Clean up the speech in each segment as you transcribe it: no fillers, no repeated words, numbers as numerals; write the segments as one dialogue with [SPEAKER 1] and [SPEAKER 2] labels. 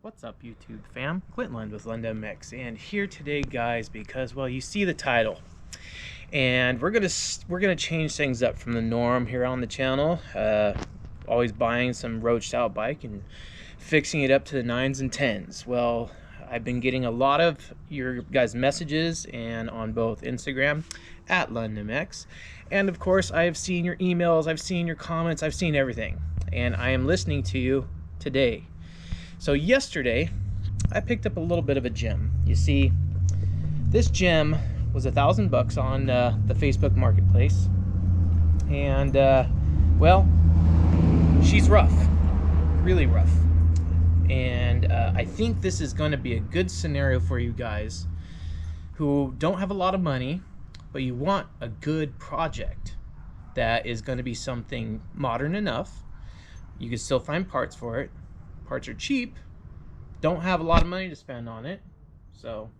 [SPEAKER 1] What's up, YouTube fam? Quentin Lund with Lund MX, and here today, guys, because well, you see the title, and we're gonna change things up from the norm here on the channel. Always buying some roached out bike and fixing it up to the 9s and 10s. Well, I've been getting a lot of your guys' messages, and on both Instagram at Lund MX, and of course, I have seen your emails, I've seen your comments, I've seen everything, and I am listening to you today. So yesterday, I picked up a little bit of a gem. You see, this gem was $1,000 on the Facebook Marketplace, and well, she's rough, really rough. And I think this is going to be a good scenario for you guys who don't have a lot of money, but you want a good project that is going to be something modern enough. You can still find parts for it. Parts are cheap, don't have a lot of money to spend on it, so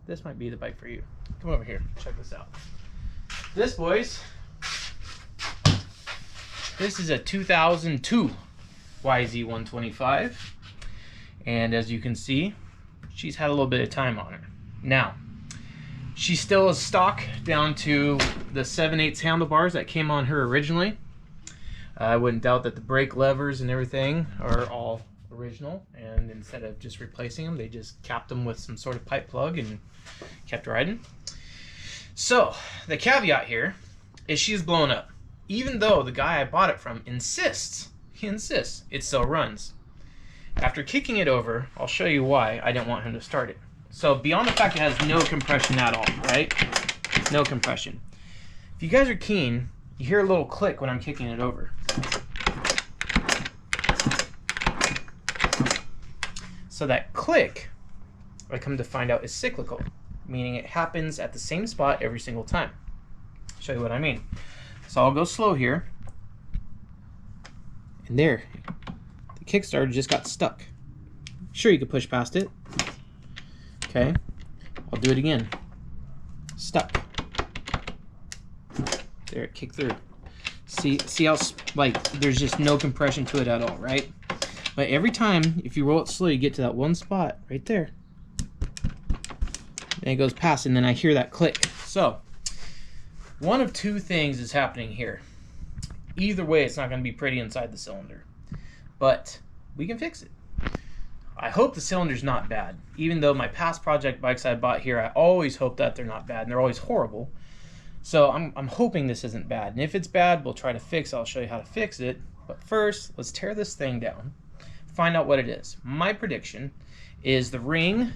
[SPEAKER 1] this might be the bike for you. Come over here, check this out. This, boys, this is a 2002 YZ125, and as you can see, she's had a little bit of time on her. Now, she still is stock down to the 7/8 handlebars that came on her originally. I wouldn't doubt that the brake levers and everything are all original, and instead of just replacing them, they just capped them with some sort of pipe plug and kept riding. So the caveat here is she's blown up, even though the guy I bought it from insists it still runs. After kicking it over, I'll show you why I didn't want him to start it. So beyond the fact it has no compression at all, right? No compression. If you guys are keen, you hear a little click when I'm kicking it over. So that click, I come to find out, is cyclical, meaning it happens at the same spot every single time. I'll show you what I mean. So I'll go slow here, and there, the Kickstarter just got stuck. Sure, you could push past it. Okay, I'll do it again. Stuck. There, it kicked through. See how, like, there's just no compression to it at all, right? But every time, if you roll it slow, you get to that one spot right there. And it goes past, and then I hear that click. So, one of two things is happening here. Either way, it's not going to be pretty inside the cylinder. But we can fix it. I hope the cylinder's not bad. Even though my past project bikes I bought here, I always hope that they're not bad, and they're always horrible. So I'm hoping this isn't bad. And if it's bad, we'll try to fix it. I'll show you how to fix it. But first, let's tear this thing down. Find out what it is. My prediction is the ring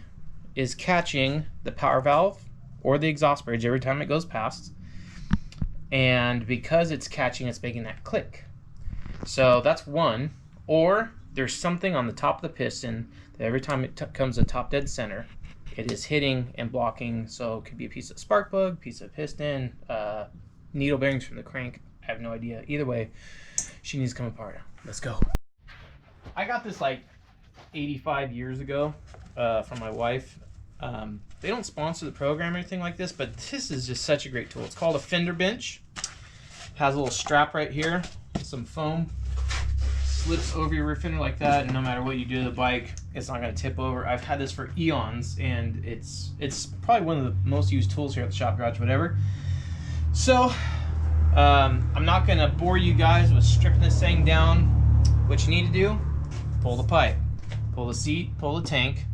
[SPEAKER 1] is catching the power valve or the exhaust bridge every time it goes past, and because it's catching, it's making that click. So that's one. Or there's something on the top of the piston that every time it comes to top dead center, it is hitting and blocking. So it could be a piece of spark plug, piece of piston, needle bearings from the crank. I have no idea. Either way, she needs to come apart. Let's go. I got this like 85 years ago from my wife. They don't sponsor the program or anything like this, but this is just such a great tool. It's called a fender bench. Has a little strap right here, some foam, slips over your rear fender like that, and no matter what you do to the bike, it's not going to tip over. I've had this for eons, and it's probably one of the most used tools here at the shop garage, whatever. So I'm not going to bore you guys with stripping this thing down. What you need to do: pull the pipe, pull the seat, pull the tank,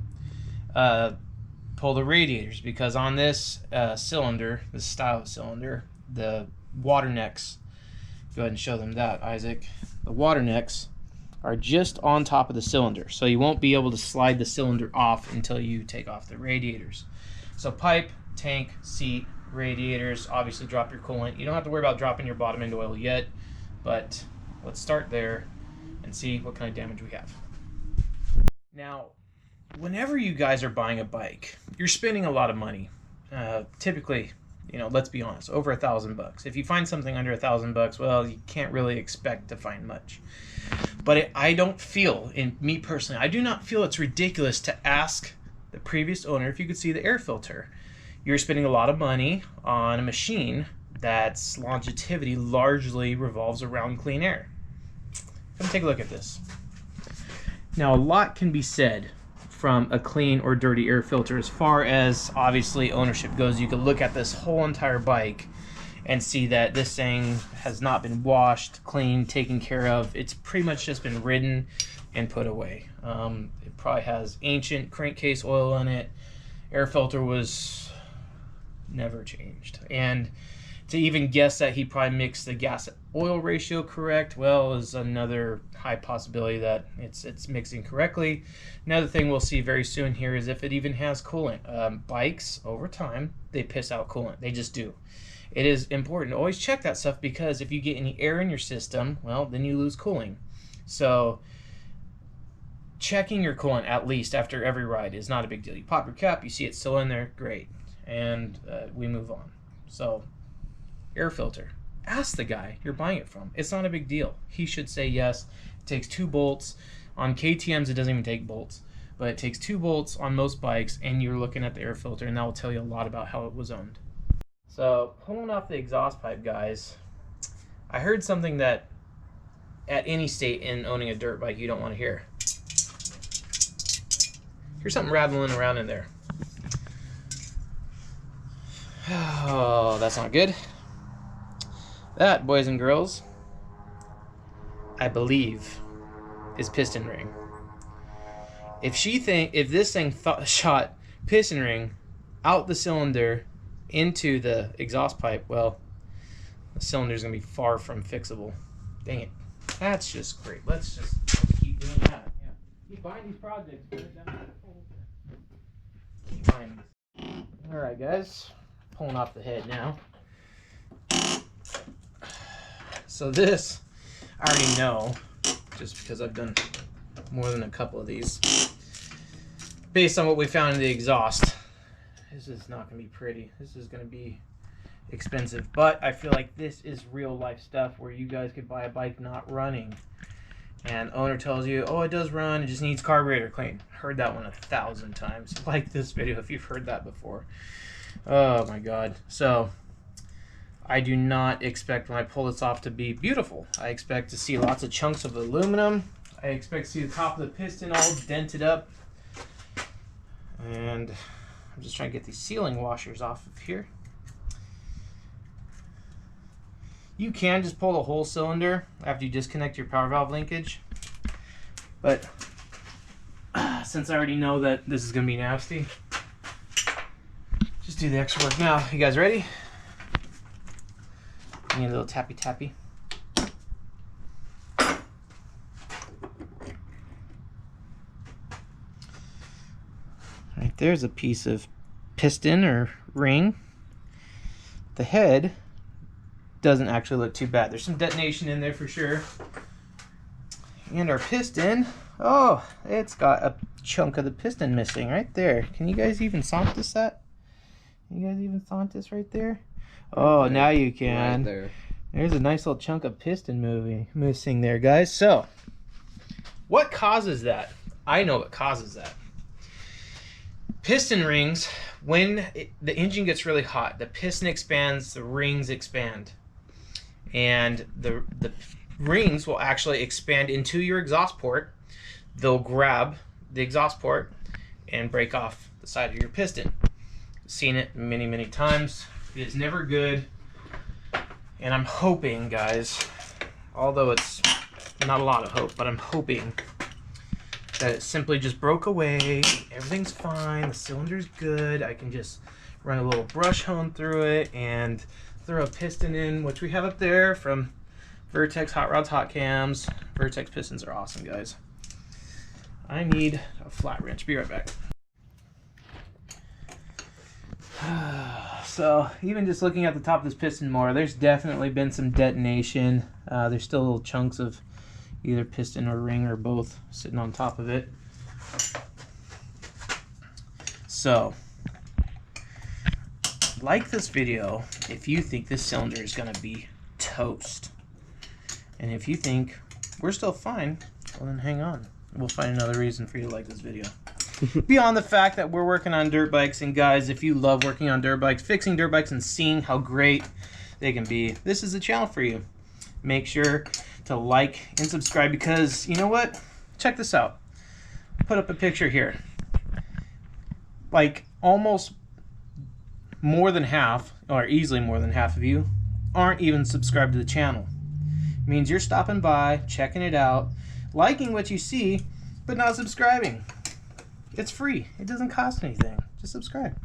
[SPEAKER 1] pull the radiators, because on this cylinder, this style of cylinder, the water necks, go ahead and show them that, Isaac. The water necks are just on top of the cylinder, so you won't be able to slide the cylinder off until you take off the radiators. So pipe, tank, seat, radiators, obviously drop your coolant. You don't have to worry about dropping your bottom end oil yet, but let's start there and see what kind of damage we have. Now, whenever you guys are buying a bike, you're spending a lot of money. Typically, you know, let's be honest, over $1,000. If you find something under $1,000, well, you can't really expect to find much. But I don't feel, in me personally, I do not feel it's ridiculous to ask the previous owner if you could see the air filter. You're spending a lot of money on a machine that's longevity largely revolves around clean air. Come take a look at this. Now, a lot can be said from a clean or dirty air filter as far as obviously ownership goes. You can look at this whole entire bike and see that this thing has not been washed, cleaned, taken care of. It's pretty much just been ridden and put away. It probably has ancient crankcase oil on it. Air filter was never changed. And to even guess that he probably mixed the gas oil ratio correct, well, is another high possibility that it's mixing correctly. Another thing we'll see very soon here is if it even has coolant. Bikes, over time, they piss out coolant. They just do. It is important to always check that stuff, because if you get any air in your system, well, then you lose cooling. So checking your coolant at least after every ride is not a big deal. You pop your cap, you see it's still in there, great. And we move on. So air filter. Ask the guy you're buying it from. It's not a big deal. He should say yes. It takes 2 bolts. On KTMs, it doesn't even take bolts. But it takes 2 bolts on most bikes, and you're looking at the air filter, and that will tell you a lot about how it was owned. So, pulling off the exhaust pipe, guys, I heard something that at any state in owning a dirt bike you don't want to hear. Here's something rattling around in there. Oh, that's not good. That, boys and girls, I believe, is piston ring. If this thing shot piston ring out the cylinder into the exhaust pipe, well, the cylinder's gonna be far from fixable. Dang it. That's just great. Let's keep doing that. Yeah. Keep buying these projects. Keep buying these. Alright, guys. Pulling off the head now. So this, I already know, just because I've done more than a couple of these. Based on what we found in the exhaust, this is not going to be pretty. This is going to be expensive. But I feel like this is real life stuff where you guys could buy a bike not running. And owner tells you, oh, it does run, it just needs carburetor clean. Heard that one 1,000 times. Like this video if you've heard that before. Oh my god. So I do not expect when I pull this off to be beautiful. I expect to see lots of chunks of aluminum. I expect to see the top of the piston all dented up. And I'm just trying to get these sealing washers off of here. You can just pull the whole cylinder after you disconnect your power valve linkage. But since I already know that this is going to be nasty, just do the extra work now. You guys ready? Need a little tappy tappy. Right there's a piece of piston or ring. The head doesn't actually look too bad. There's some detonation in there for sure. And our piston, oh, it's got a chunk of the piston missing right there. Can you guys even Santis that? You guys even Santis right there? Oh, now you can. Right there. There's a nice little chunk of piston missing there, guys. So, what causes that? I know what causes that. Piston rings, when the engine gets really hot, the piston expands, the rings expand. And the rings will actually expand into your exhaust port. They'll grab the exhaust port and break off the side of your piston. Seen it many, many times. It is never good. And I'm hoping, guys, although it's not a lot of hope, but I'm hoping that it simply just broke away. Everything's fine. The cylinder's good. I can just run a little brush hone through it and throw a piston in, which we have up there from Vertex Hot Rods Hot Cams. Vertex pistons are awesome, guys. I need a flat wrench. Be right back. So even just looking at the top of this piston more, there's definitely been some detonation. There's still little chunks of either piston or ring or both sitting on top of it. So like this video if you think this cylinder is going to be toast. And if you think we're still fine, well then hang on. We'll find another reason for you to like this video. Beyond the fact that we're working on dirt bikes, and guys, if you love working on dirt bikes, fixing dirt bikes and seeing how great they can be, this is a channel for you. Make sure to like and subscribe, because you know what? Check this out. put up a picture here. Like almost more than half, or easily more than half of you, aren't even subscribed to the channel. It means you're stopping by, checking it out, liking what you see, but not subscribing. It's free. It doesn't cost anything. Just subscribe.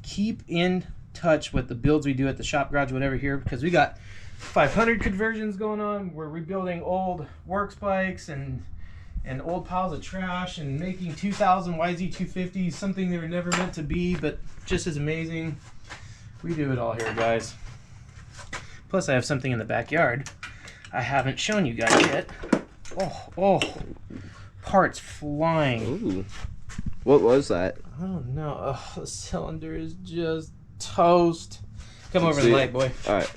[SPEAKER 1] Keep in touch with the builds we do at the shop garage, whatever here, because we got 500 conversions going on. We're rebuilding old works bikes and old piles of trash and making 2000 YZ250s, something they were never meant to be, but just as amazing. We do it all here, guys. Plus, I have something in the backyard I haven't shown you guys yet. Oh, parts flying.
[SPEAKER 2] Ooh. What was that?
[SPEAKER 1] I don't know. Oh, the cylinder is just toast. Come over the light, boy.
[SPEAKER 2] All right.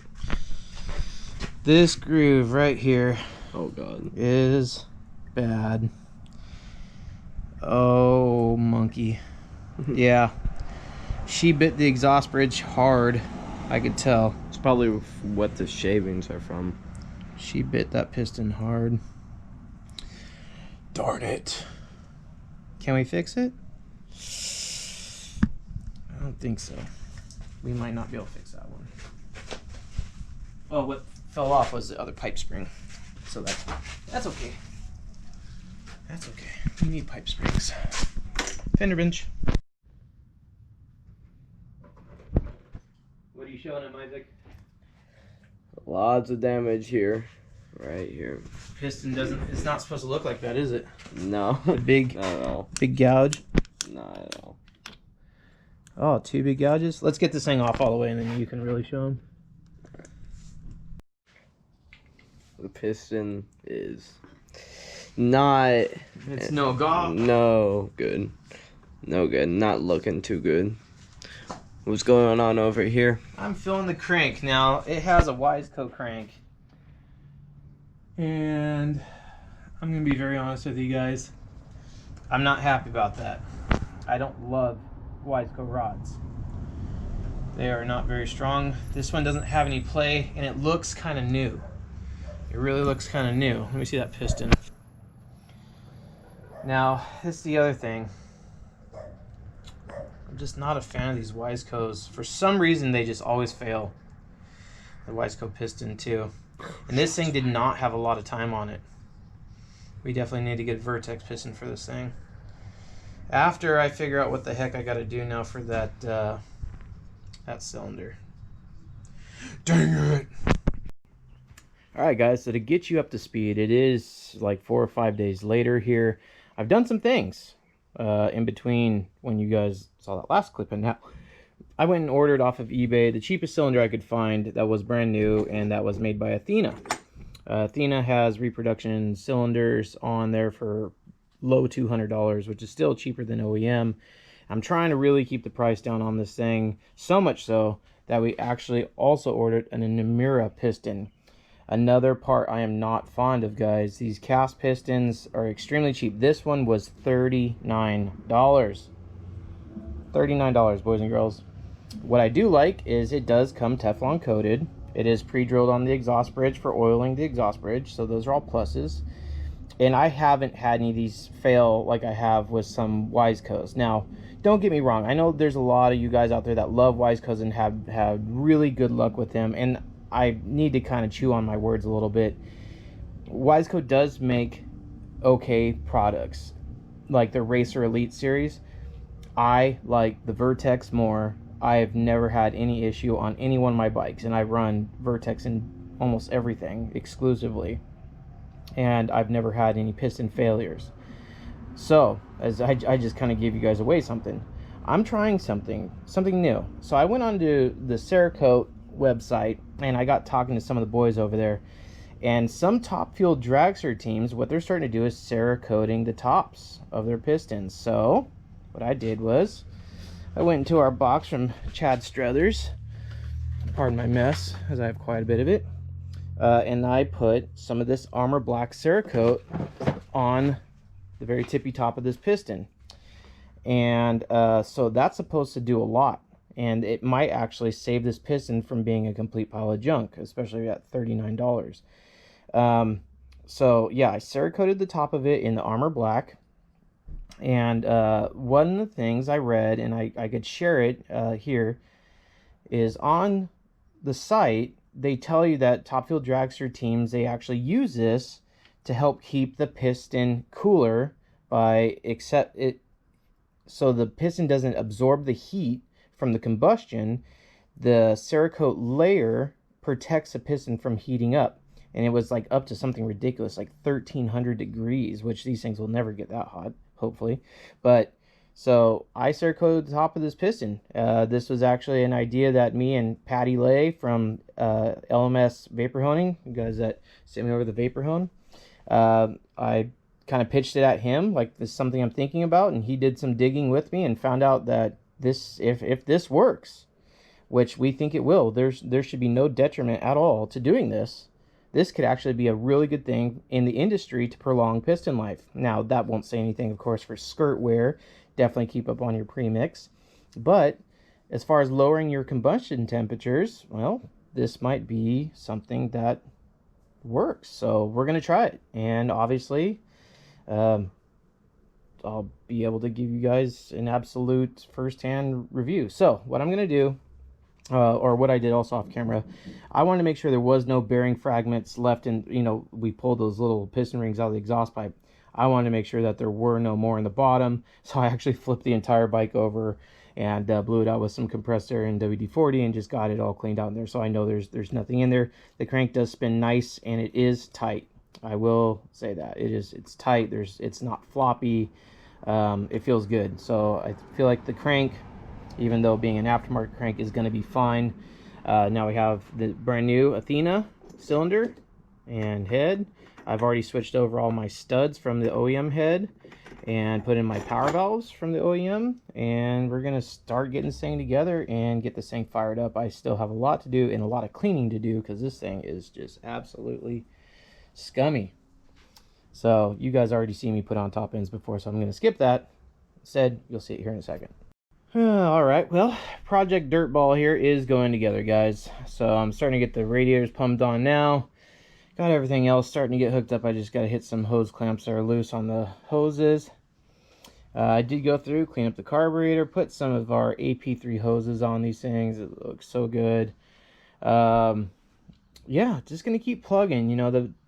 [SPEAKER 1] This groove right here.
[SPEAKER 2] Oh, God.
[SPEAKER 1] Is bad. Oh, monkey. Yeah. She bit the exhaust bridge hard. I could tell.
[SPEAKER 2] It's probably what the shavings are from.
[SPEAKER 1] She bit that piston hard. Darn it. Can we fix it? I don't think so. We might not be able to fix that one. Well, what fell off was the other pipe spring. So that's okay. That's okay. We need pipe springs. Fender bench. What are you showing him, Isaac?
[SPEAKER 2] Lots of damage here. Right here.
[SPEAKER 1] Piston doesn't, it's not supposed to look like that, is it?
[SPEAKER 2] No.
[SPEAKER 1] A big,
[SPEAKER 2] not at all.
[SPEAKER 1] Big gouge?
[SPEAKER 2] Not at all.
[SPEAKER 1] Oh, 2 big gouges? Let's get this thing off all the way and then you can really show them.
[SPEAKER 2] The piston is not...
[SPEAKER 1] It's no go.
[SPEAKER 2] No good. No good. Not looking too good. What's going on over here?
[SPEAKER 1] I'm filling the crank. Now, it has a Wiseco crank. And I'm going to be very honest with you guys. I'm not happy about that. I don't love Wiseco rods. They are not very strong. This one doesn't have any play, and it looks kind of new. It really looks kind of new. Let me see that piston. Now, this is the other thing. I'm just not a fan of these Wisecos. For some reason, they just always fail. The Wiseco piston, too. And this thing did not have a lot of time on it. We definitely need to get a Vertex piston for this thing. After I figure out what the heck I got to do now for that that cylinder. Dang it! Alright guys, so to get you up to speed, it is like 4 or 5 days later here. I've done some things in between when you guys saw that last clip, and now I went and ordered off of eBay the cheapest cylinder I could find that was brand new, and that was made by Athena. Athena has reproduction cylinders on there for low $200, which is still cheaper than OEM. I'm trying to really keep the price down on this thing, so much so that we actually also ordered an Namura piston. Another part I am not fond of, guys. These cast pistons are extremely cheap. This one was $39. $39, boys and girls. What I do like is it does come Teflon coated. It is pre-drilled on the exhaust bridge for oiling the exhaust bridge, so those are all pluses. And I haven't had any of these fail like I have with some Wisecos. Now, don't get me wrong. I know there's a lot of you guys out there that love Wisecos and have had really good luck with them, and I need to kind of chew on my words a little bit. Wiseco does make okay products, like the Racer Elite series. I like the Vertex more. I have never had any issue on any one of my bikes, and I run Vertex in almost everything exclusively, and I've never had any piston failures. So, as I just kind of gave you guys away something, I'm trying something new. So I went onto the Cerakote website, and I got talking to some of the boys over there, and some top fuel dragster teams, what they're starting to do is Cerakoting the tops of their pistons. So what I did was I went into our box from Chad Struthers, pardon my mess as I have quite a bit of it, and I put some of this Armor Black Cerakote on the very tippy top of this piston. And so that's supposed to do a lot, and it might actually save this piston from being a complete pile of junk, especially at $39. So yeah, I Cerakoted the top of it in the Armor Black, And one of the things I read, and I could share it here, is on the site, they tell you that Top Fuel dragster teams, they actually use this to help keep the piston cooler by so the piston doesn't absorb the heat from the combustion. The Cerakote layer protects the piston from heating up, and it was like up to something ridiculous, like 1300 degrees, which these things will never get that hot, hopefully. But so I Cerakoted the top of this piston. This was actually an idea that me and Patty Lay from LMS Vapor Honing, you guys that sent me over the vapor hone, I kind of pitched it at him, like, this is something I'm thinking about, and he did some digging with me and found out that this, if this works, which we think it will, there should be no detriment at all to doing this. This could actually be a really good thing in the industry to prolong piston life. Now, that won't say anything, of course, for skirt wear. Definitely keep up on your premix. But as far as lowering your combustion temperatures, well, this might be something that works. So we're going to try it. And obviously, I'll be able to give you guys an absolute first-hand review. So what I'm going to do, or what I did also off camera, I wanted to make sure there was no bearing fragments left in, we pulled those little piston rings out of the exhaust pipe. I wanted to make sure that there were no more in the bottom, so I actually flipped the entire bike over and blew it out with some compressed air and WD-40 and just got it all cleaned out in there, so I know there's nothing in there. The crank does spin nice, and it is tight. I will say that it's tight. It's not floppy. It feels good. So I feel like the crank, even though being an aftermarket crank, is going to be fine. Now we have the brand new Athena cylinder and head. I've already switched over all my studs from the OEM head and put in my power valves from the OEM, and we're going to start getting this thing together and get this thing fired up. I still have a lot to do and a lot of cleaning to do because this thing is just absolutely scummy. So you guys already see me put on top ends before, so I'm going to skip that. Instead, you'll see it here in a second. All right, well, Project Dirtball here is going together, guys. So I'm starting to get the radiators pumped on now. Got everything else starting to get hooked up. I just got to hit some hose clamps that are loose on the hoses. I did go through, clean up the carburetor, put some of our AP3 hoses on these things. It looks so good. Yeah, just going to keep plugging.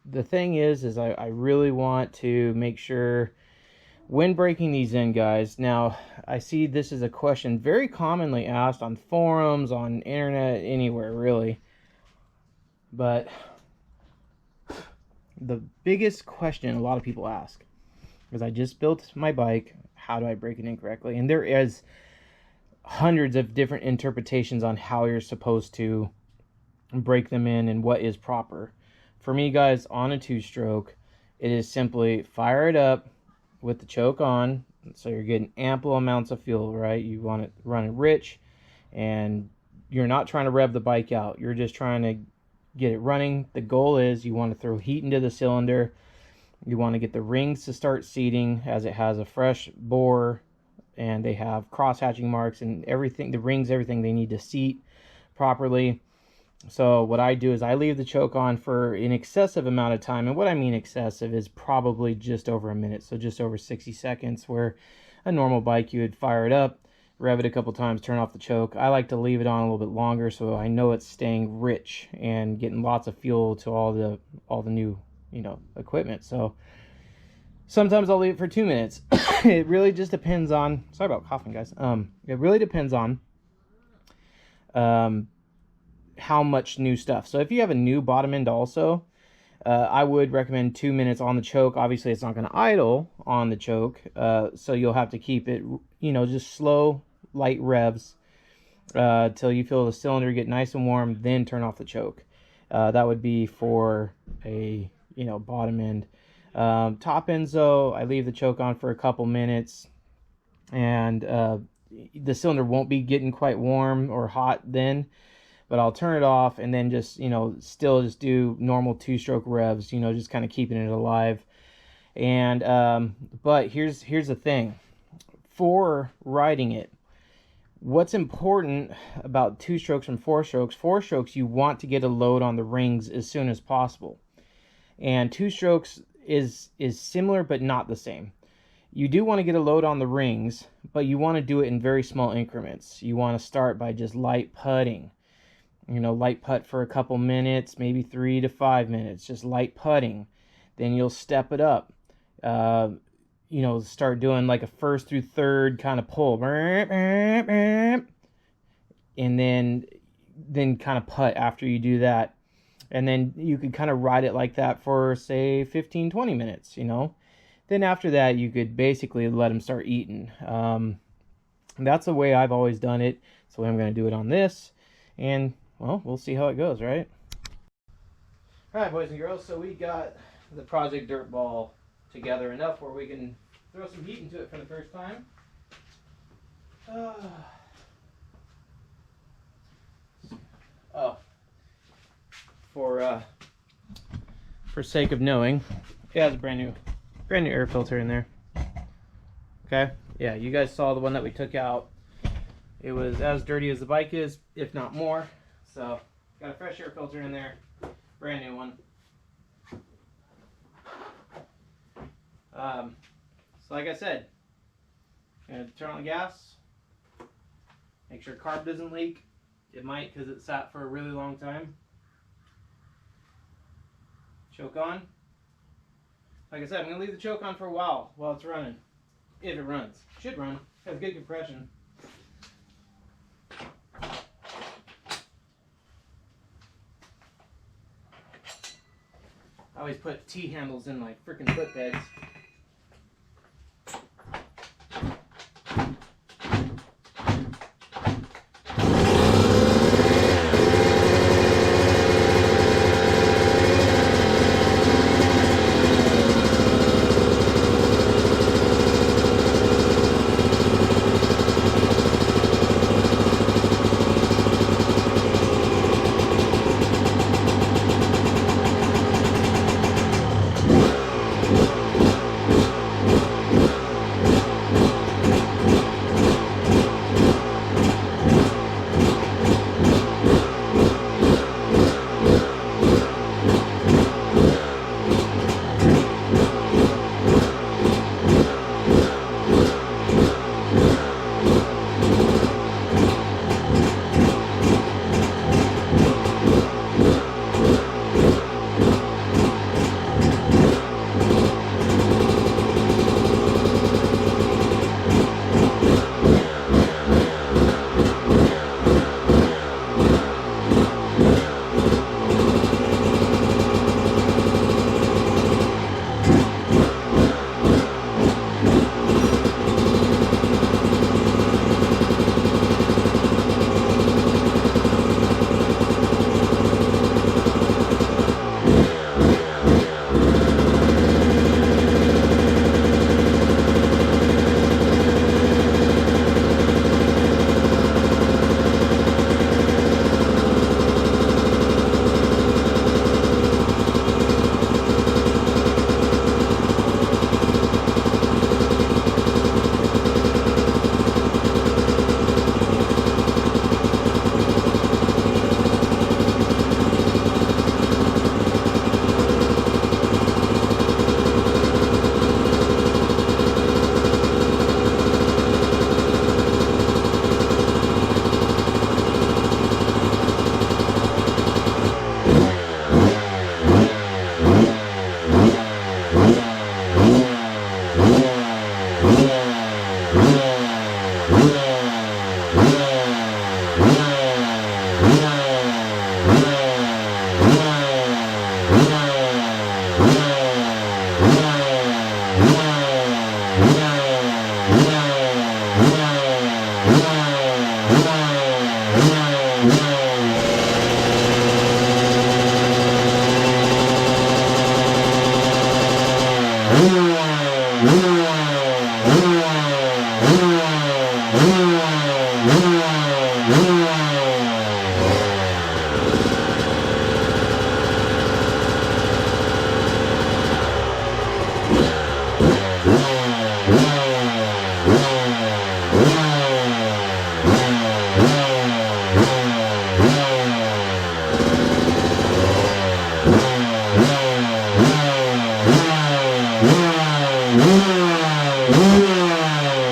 [SPEAKER 1] The thing is I really want to make sure when breaking these in, guys. Now, I see this is a question very commonly asked on forums, on internet, anywhere really. But the biggest question a lot of people ask is, I just built my bike, how do I break it in correctly? And there is hundreds of different interpretations on how you're supposed to break them in and what is proper. For me, guys, on a two-stroke, it is simply fire it up with the choke on, so you're getting ample amounts of fuel, right? You want it running rich, and you're not trying to rev the bike out. You're just trying to get it running. The goal is you want to throw heat into the cylinder. You want to get the rings to start seating, as it has a fresh bore, and they have cross hatching marks and everything. The rings, everything they need to seat properly. So what I do is I leave the choke on for an excessive amount of time, and what I mean excessive is probably just over a minute, so just over 60 seconds, where a normal bike you would fire it up, rev it a couple times, turn off the choke. I like to leave it on a little bit longer so I know it's staying rich and getting lots of fuel to all the new equipment. So sometimes I'll leave it for 2 minutes. It really just depends on, sorry about coughing, guys. It really depends on how much new stuff. So if you have a new bottom end also, I would recommend 2 minutes on the choke. Obviously it's not going to idle on the choke, so you'll have to keep it just slow, light revs till you feel the cylinder get nice and warm, then turn off the choke. That would be for a bottom end. Top ends though, I leave the choke on for a couple minutes, and the cylinder won't be getting quite warm or hot then, but I'll turn it off and then just still just do normal two-stroke revs, just kind of keeping it alive. And but here's the thing. For riding it, what's important about two strokes from four strokes, you want to get a load on the rings as soon as possible. And two strokes is similar but not the same. You do want to get a load on the rings, but you want to do it in very small increments. You want to start by just light putting. You know, light putt for a couple minutes, maybe 3 to 5 minutes, just light putting. Then you'll step it up. You know, start doing like a first through third kind of pull. And then kind of putt after you do that. And then you could kind of ride it like that for, say, 15, 20 minutes, you know. Then after that, you could basically let them start eating. That's the way I've always done it. So I'm going to do it on this. And, well, we'll see how it goes, right? All right, boys and girls. So we got the Project Dirt Ball together enough where we can throw some heat into it for the first time. For sake of knowing, it has a brand new air filter in there. Okay, yeah, you guys saw the one that we took out. It was as dirty as the bike is, if not more. So got a fresh air filter in there, brand new one. So like I said, gonna turn on the gas, make sure carb doesn't leak. It might because it sat for a really long time. Choke on. Like I said, I'm going to leave the choke on for a while it's running. If it runs. Should run. Has good compression. I always put T-handles in my freaking foot pegs.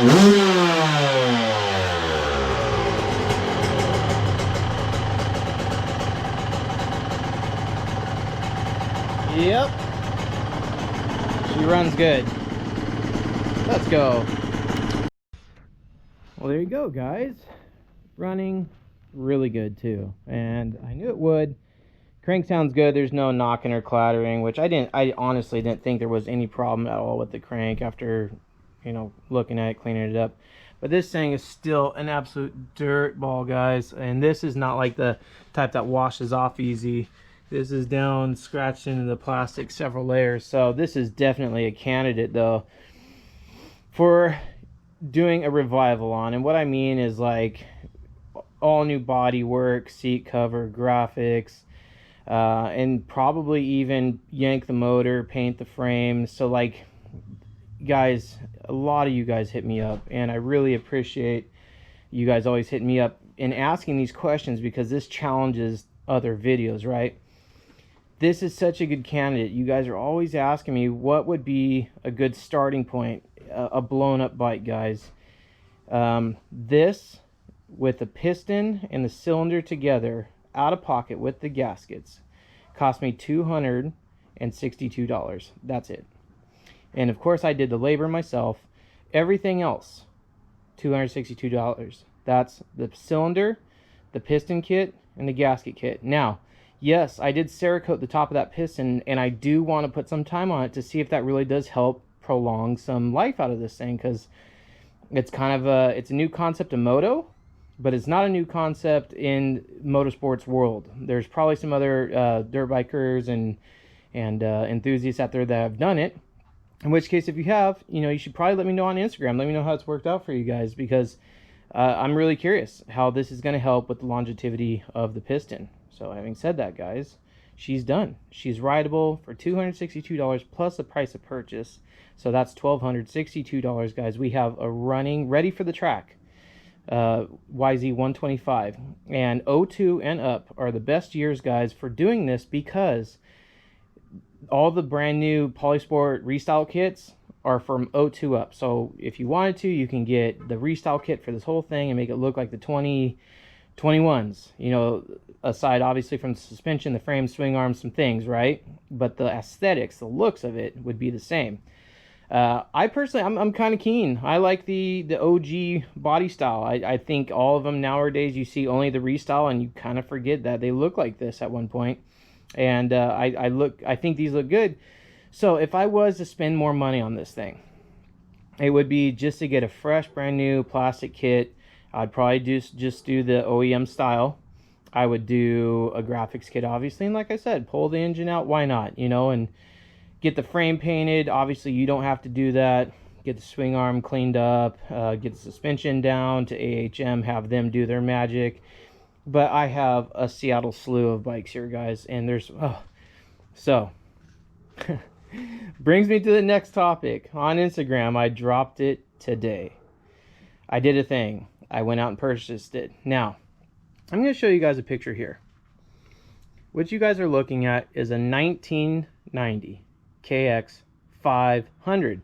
[SPEAKER 1] Yep. She runs good. Let's go. Well, there you go, guys. Running really good too. And I knew it would. Crank sounds good. There's no knocking or clattering, which I honestly didn't think there was any problem at all with the crank after, you know, looking at it, cleaning it up. But this thing is still an absolute dirt ball, guys. And this is not like the type that washes off easy. This is down, scratched into the plastic several layers. So this is definitely a candidate, though, for doing a revival on. And what I mean is like all new body work, seat cover, graphics, and probably even yank the motor, paint the frame. So like, guys, a lot of you guys hit me up, and I really appreciate you guys always hitting me up and asking these questions, because this challenges other videos, right? This is such a good candidate. You guys are always asking me what would be a good starting point, a blown up bike, guys. This with the piston and the cylinder together, out of pocket with the gaskets, cost me $262. That's it. And of course I did the labor myself. Everything else, $262. That's the cylinder, the piston kit, and the gasket kit. Now, yes, I did Cerakote the top of that piston, and I do want to put some time on it to see if that really does help prolong some life out of this thing, because it's kind of it's a new concept of moto, but it's not a new concept in motorsports world. There's probably some other dirt bikers and enthusiasts out there that have done it. In which case, if you have, you know, you should probably let me know on Instagram. Let me know how it's worked out for you guys, because I'm really curious how this is going to help with the longevity of the piston. So having said that, guys, she's done. She's rideable for $262 plus the price of purchase. So that's $1,262, guys. We have a running, ready for the track, YZ125. And 02 and up are the best years, guys, for doing this, because all the brand new Polysport Restyle kits are from 02 up. So if you wanted to, you can get the Restyle kit for this whole thing and make it look like the 2021s. You know, aside obviously from the suspension, the frame, swing arms, some things, right? But the aesthetics, the looks of it would be the same. I personally, I'm kind of keen. I like the OG body style. I think all of them nowadays, you see only the Restyle, and you kind of forget that they look like this at one point. And I think these look good. So if I was to spend more money on this thing, it would be just to get a fresh, brand new plastic kit. I'd probably just do the OEM style. I would do a graphics kit, obviously, and like I said, pull the engine out. Why not? You know, and get the frame painted. Obviously, you don't have to do that. Get the swing arm cleaned up. Get the suspension down to AHM. Have them do their magic. But I have a Seattle slew of bikes here, guys, and there's so brings me to the next topic. On Instagram, I dropped it today. I did a thing. I went out and purchased it. Now, I'm going to show you guys a picture here. What you guys are looking at is a 1990 KX 500.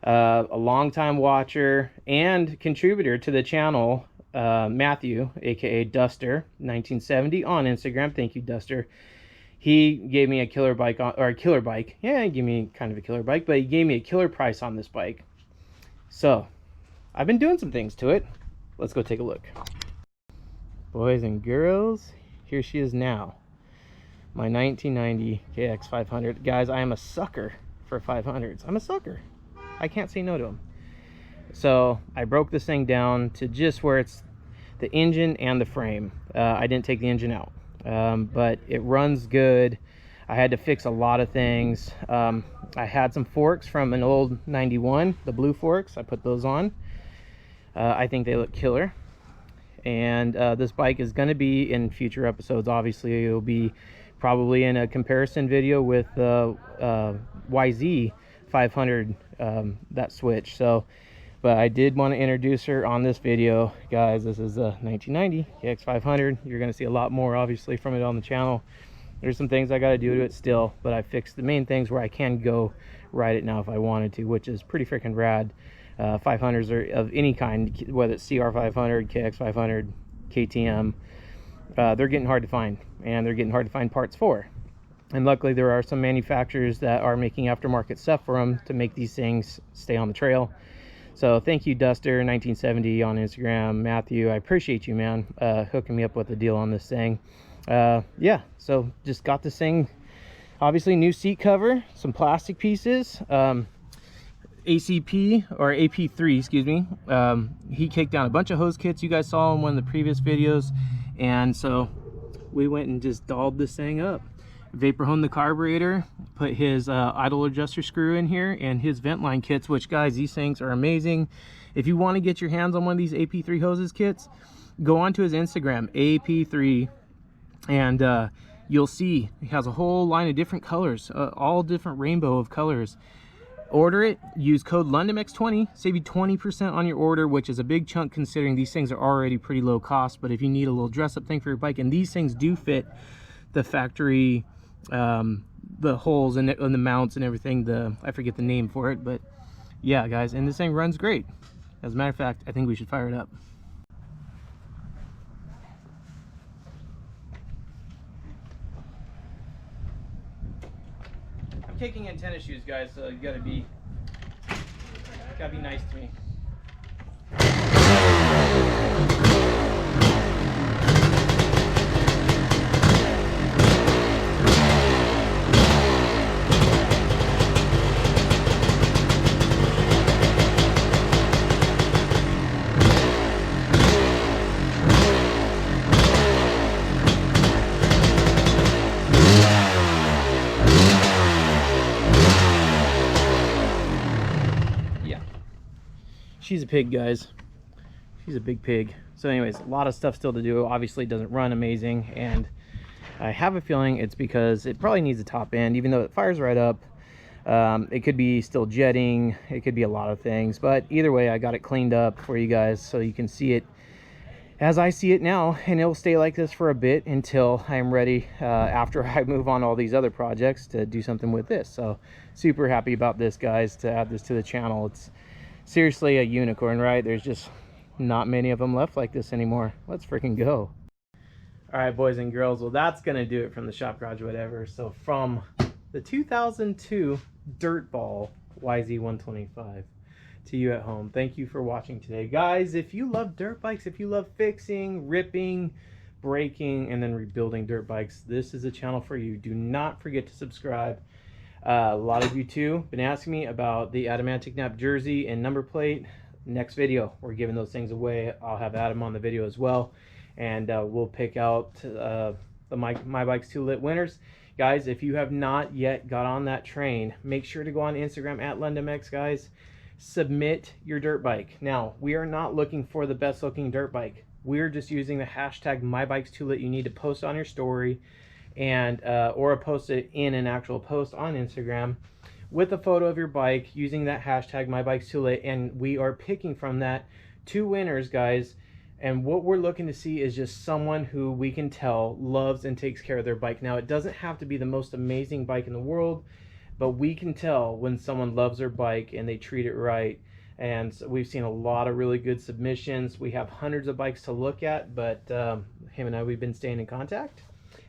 [SPEAKER 1] A longtime watcher and contributor to the channel, Matthew, aka Duster 1970 on Instagram. Thank you, Duster. He gave me a killer bike yeah, he gave me kind of a killer bike, but he gave me a killer price on this bike. So I've been doing some things to it. Let's go take a look. Boys and girls, here she is now, my 1990 KX 500. Guys, I am a sucker for 500s. I'm a sucker. I can't say no to them. So I broke this thing down to just where it's the engine and the frame. I didn't take the engine out, but it runs good. I had to fix a lot of things. I had some forks from an old 91, the blue forks. I put those on. I think they look killer. And this bike is going to be in future episodes. Obviously, it'll be probably in a comparison video with the YZ 500, that switch. So, but I did want to introduce her on this video, guys. This is a 1990 KX 500. You're going to see a lot more, obviously, from it on the channel. There's some things I got to do to it still, but I fixed the main things where I can go ride it now if I wanted to, which is pretty freaking rad. 500s or of any kind, whether it's CR500, KX500, KTM. They're getting hard to find, and they're getting hard to find parts for. And luckily there are some manufacturers that are making aftermarket stuff for them to make these things stay on the trail. So thank you, Duster 1970 on Instagram, Matthew. I appreciate you, man, hooking me up with a deal on this thing. Yeah, so just got this thing. Obviously new seat cover, some plastic pieces, ACP or AP3, excuse me. He kicked down a bunch of hose kits you guys saw in one of the previous videos, and so we went and just dolled this thing up. Vapor honed the carburetor, put his idle adjuster screw in here, and his vent line kits, which, guys, these things are amazing. If you want to get your hands on one of these AP3 hoses kits, go onto his Instagram, AP3, and you'll see he has a whole line of different colors, all different rainbow of colors. Order it, use code LondonX20, save you 20% on your order, which is a big chunk considering these things are already pretty low cost. But if you need a little dress up thing for your bike, and these things do fit the factory, the holes and the mounts and everything, I forget the name for it, but yeah, guys, and this thing runs great. As a matter of fact, I think we should fire it up. I'm kicking in tennis shoes, guys, so you gotta be nice to me. She's a pig, guys. She's a big pig. So anyways, a lot of stuff still to do. Obviously it doesn't run amazing, and I have a feeling it's because it probably needs a top end, even though it fires right up. It could be still jetting, it could be a lot of things, but either way, I got it cleaned up for you guys so you can see it as I see it now, and it'll stay like this for a bit until I'm ready, after I move on all these other projects, to do something with this. So super happy about this, guys, to add this to the channel. It's seriously a unicorn, right? There's just not many of them left like this anymore. Let's freaking go. All right, boys and girls, well, that's gonna do it from the shop garage, whatever. So from the 2002 Dirtball YZ125 to you at home, thank you for watching today, guys. If you love dirt bikes, if you love fixing, ripping, breaking, and then rebuilding dirt bikes, this is a channel for you. Do not forget to subscribe. A lot of you too been asking me about the Adamantic Nap jersey and number plate. Next video, we're giving those things away. I'll have Adam on the video as well, and we'll pick out the My Bike's Too Lit winners. Guys, if you have not yet got on that train, make sure to go on Instagram at LondonX, guys. Submit your dirt bike. Now, we are not looking for the best looking dirt bike. We're just using the hashtag My Bike's Too Lit. You need to post on your story, and or post it in an actual post on Instagram with a photo of your bike using that hashtag My Bike's Too Lit, and we are picking from that 2 winners, guys. And what we're looking to see is just someone who we can tell loves and takes care of their bike. Now, it doesn't have to be the most amazing bike in the world, but we can tell when someone loves their bike and they treat it right. And so we've seen a lot of really good submissions. We have hundreds of bikes to look at, but him and I, we've been staying in contact.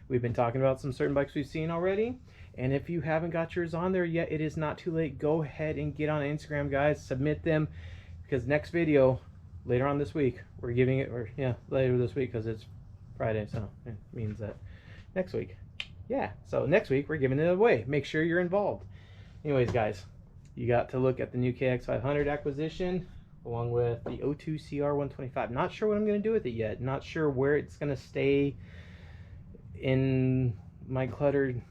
[SPEAKER 1] We've been talking about some certain bikes we've seen already. And if you haven't got yours on there yet, it is not too late. Go ahead and get on Instagram, guys. Submit them, because next video, later on this week, we're giving it, or yeah, later this week, because it's Friday, so it means that next week. Yeah, so next week, we're giving it away. Make sure you're involved. Anyways, guys, you got to look at the new KX500 acquisition, along with the O2 CR125. Not sure what I'm going to do with it yet. Not sure where it's going to stay in my cluttered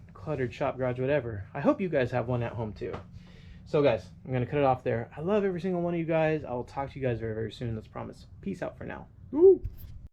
[SPEAKER 1] shop garage, whatever. I hope you guys have one at home too. So guys, I'm gonna cut it off there. I love every single one of you guys. I will talk to you guys very, very soon, let's promise. Peace out for now. Woo!